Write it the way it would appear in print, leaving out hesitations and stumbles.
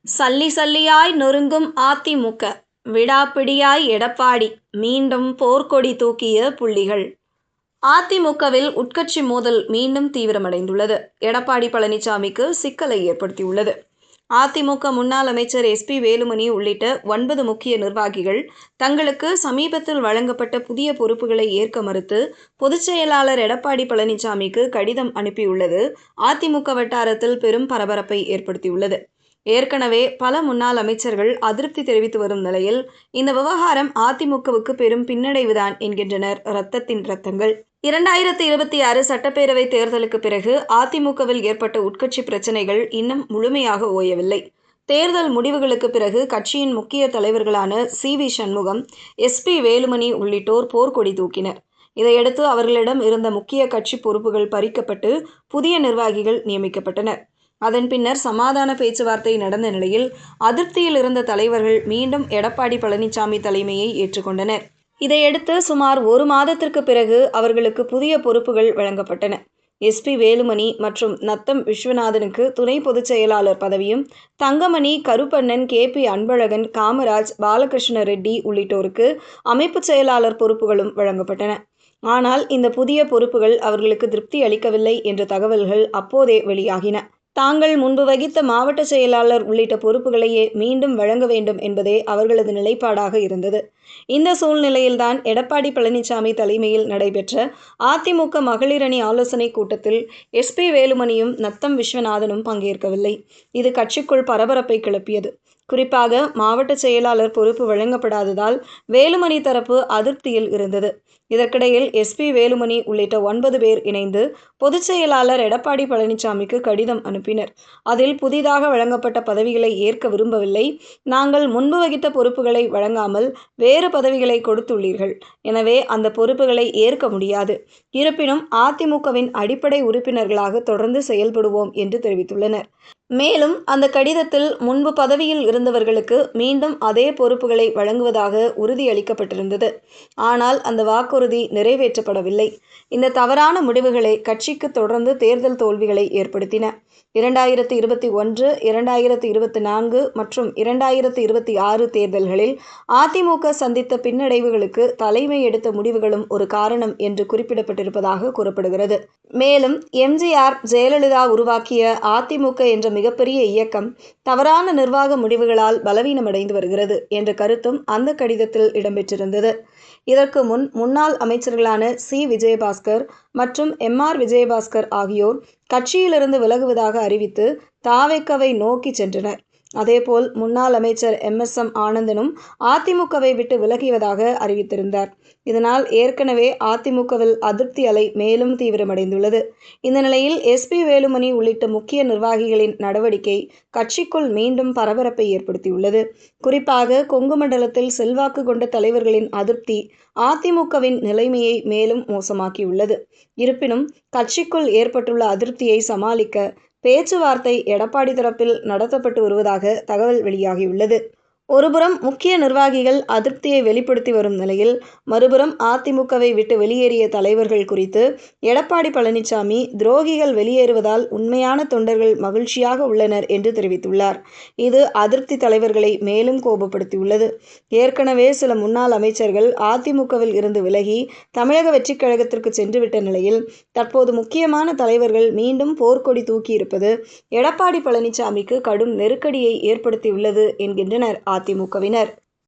சல்லி சல்லியாய் நொறுங்கும் அதிமுக, விடாப்பிடியாய் எடப்பாடி, மீண்டும் போர்க்கொடி தூக்கிய புள்ளிகள். அதிமுகவில் உட்கட்சி மோதல் மீண்டும் தீவிரமடைந்துள்ளது. எடப்பாடி பழனிசாமிக்கு சிக்கலை ஏற்படுத்தியுள்ளது. அதிமுக முன்னாள் அமைச்சர் எஸ்.பி. வேலுமணி உள்ளிட்ட 9 முக்கிய நிர்வாகிகள் தங்களுக்கு சமீபத்தில் வழங்கப்பட்ட புதிய பொறுப்புகளை ஏற்க மறுத்து பொதுச் செயலாளர் எடப்பாடி பழனிசாமிக்கு கடிதம் அனுப்பியுள்ளது அதிமுக வட்டாரத்தில் பெரும் பரபரப்பை ஏற்படுத்தியுள்ளது. ஏற்கனவே பல முன்னாள் அமைச்சர்கள் அதிருப்தி தெரிவித்து வரும் நிலையில் இந்த விவகாரம் அதிமுகவுக்கு பெரும் பின்னடைவுதான் என்கின்றனர் இரத்தத்தின் இரத்தங்கள். 2026 சட்டப்பேரவை தேர்தலுக்கு பிறகு அதிமுகவில் ஏற்பட்ட உட்கட்சி பிரச்சனைகள் இன்னும் முழுமையாக ஓயவில்லை. தேர்தல் முடிவுகளுக்கு பிறகு கட்சியின் முக்கிய தலைவர்களான சி.வி. சண்முகம், எஸ்.பி. வேலுமணி உள்ளிட்டோர் போர்க்கொடி தூக்கினர். இதையடுத்து அவர்களிடம் இருந்த முக்கிய கட்சி பொறுப்புகள் பறிக்கப்பட்டு புதிய நிர்வாகிகள் நியமிக்கப்பட்டனர். அதன் பின்னர் சமாதான பேச்சுவார்த்தை நடந்த நிலையில் அதிருப்தியில் இருந்த தலைவர்கள் மீண்டும் எடப்பாடி பழனிசாமி தலைமையை ஏற்றுக்கொண்டனர். இதையடுத்து சுமார் 1 மாதத்திற்கு பிறகு அவர்களுக்கு புதிய பொறுப்புகள் வழங்கப்பட்டன. எஸ்.பி. வேலுமணி மற்றும் நத்தம் விஸ்வநாதனுக்கு துணை பொதுச் செயலாளர் பதவியும், தங்கமணி, கருப்பண்ணன், கே.பி. அன்பழகன், காமராஜ், பாலகிருஷ்ண ரெட்டி உள்ளிட்டோருக்கு அமைப்பு செயலாளர் பொறுப்புகளும் வழங்கப்பட்டன. ஆனால் இந்த புதிய பொறுப்புகள் அவர்களுக்கு திருப்தி அளிக்கவில்லை என்ற தகவல்கள் அப்போதே வெளியாகின. தாங்கள் முன்பு வகித்த மாவட்ட செயலாளர் உள்ளிட்ட பொறுப்புகளையே மீண்டும் வழங்க வேண்டும் என்பதே அவர்களது நிலைப்பாடாக இருந்தது. இந்த சூழ்நிலையில்தான் எடப்பாடி பழனிசாமி தலைமையில் நடைபெற்ற அதிமுக மகளிர் அணி ஆலோசனைக் கூட்டத்தில் எஸ்.பி. வேலுமணியும் நத்தம் விஸ்வநாதனும் பங்கேற்கவில்லை. இது கட்சிக்குள் பரபரப்பை கிளப்பியது. குறிப்பாக மாவட்ட செயலாளர் பொறுப்பு வழங்கப்படாததால் வேலுமணி தரப்பு அதிருப்தியில் இருந்தது. இதற்கிடையில் எஸ்.பி. வேலுமணி உள்ளிட்ட 9 பேர் இணைந்து பொதுச் செயலாளர் எடப்பாடி பழனிசாமிக்கு கடிதம் அனுப்பினர். அதில் புதிதாக வழங்கப்பட்ட பதவிகளை ஏற்க விரும்பவில்லை. நாங்கள் முன்பு வகித்த பொறுப்புகளை வழங்காமல் வேறு பதவிகளை கொடுத்துள்ளீர்கள். எனவே அந்த பொறுப்புகளை ஏற்க முடியாது. இருப்பினும் அதிமுகவின் அடிப்படை உறுப்பினர்களாக தொடர்ந்து செயல்படுவோம் என்று தெரிவித்துள்ளனர். மேலும் அந்த கடிதத்தில் முன்பு பதவியில் இருந்தவர்களுக்கு மீண்டும் அதே பொறுப்புகளை வழங்குவதாக உறுதியளிக்கப்பட்டிருந்தது. ஆனால் அந்த வாக்குறுதி நிறைவேற்றப்படவில்லை. இந்த தவறான முடிவுகளே கட்சிக்கு தொடர்ந்து தேர்தல் தோல்விகளை ஏற்படுத்தின. 2021, 2024 மற்றும் 2026 தேர்தல்களில் அதிமுக சந்தித்த பின்னடைவுகளுக்கு தலைமை எடுத்த முடிவுகளும் ஒரு காரணம் என்று குறிப்பிடப்பட்டிருப்பதாக கூறப்படுகிறது. மேலும் எம்.ஜி.ஆர். ஜெயலலிதா உருவாக்கிய அதிமுக என்ற மிகப்பெரிய இயக்கம் தவறான நிர்வாக முடிவுகளால் பலவீனமடைந்து வருகிறது என்ற கருத்தும் அந்த கடிதத்தில் இடம்பெற்றிருந்தது. இதற்கு முன் முன்னாள் அமைச்சர்களான சி. விஜயபாஸ்கர் மற்றும் எம்.ஆர். விஜயபாஸ்கர் ஆகியோர் கட்சியிலிருந்து விலகுவதாக அறிவித்து த.வெ.க.வை நோக்கி சென்றனர். அதேபோல் முன்னாள் அமைச்சர் எம்.எஸ்.எம். ஆனந்தனும் அதிமுகவை விட்டு விலகுவதாக அறிவித்திருந்தார். இதனால் ஏற்கனவே அதிமுகவில் அதிருப்தி அலை மேலும் தீவிரமடைந்துள்ளது. இந்த நிலையில் எஸ்.பி. வேலுமணி உள்ளிட்ட முக்கிய நிர்வாகிகளின் நடவடிக்கை கட்சிக்குள் மீண்டும் பரபரப்பை ஏற்படுத்தியுள்ளது. குறிப்பாக கொங்கு மண்டலத்தில் செல்வாக்கு கொண்ட தலைவர்களின் அதிருப்தி அதிமுகவின் நிலைமையை மேலும் மோசமாக்கியுள்ளது. இருப்பினும் கட்சிக்குள் ஏற்பட்டுள்ள அதிருப்தியை சமாளிக்க பேச்சுவார்த்தை எடப்பாடி தரப்பில் நடத்தப்பட்டு வருவதாக தகவல் வெளியாகியுள்ளது. ஒருபுறம் முக்கிய நிர்வாகிகள் அதிருப்தியை வெளிப்படுத்தி வரும் நிலையில், மறுபுறம் அதிமுகவை விட்டு வெளியேறிய தலைவர்கள் குறித்து எடப்பாடி பழனிசாமி துரோகிகள் வெளியேறுவதால் உண்மையான தொண்டர்கள் மகிழ்ச்சியாக உள்ளனர் என்று தெரிவித்துள்ளார். இது அதிருப்தி தலைவர்களை மேலும் கோபப்படுத்தியுள்ளது. ஏற்கனவே சில முன்னாள் அமைச்சர்கள் அதிமுகவில் இருந்து விலகி தமிழக வெற்றிக் கழகத்திற்கு சென்றுவிட்ட நிலையில் தற்போது முக்கியமான தலைவர்கள் மீண்டும் போர்க்கொடி தூக்கியிருப்பது எடப்பாடி பழனிசாமிக்கு கடும் நெருக்கடியை ஏற்படுத்தியுள்ளது என்கின்றனர் அதிமுகவினர்.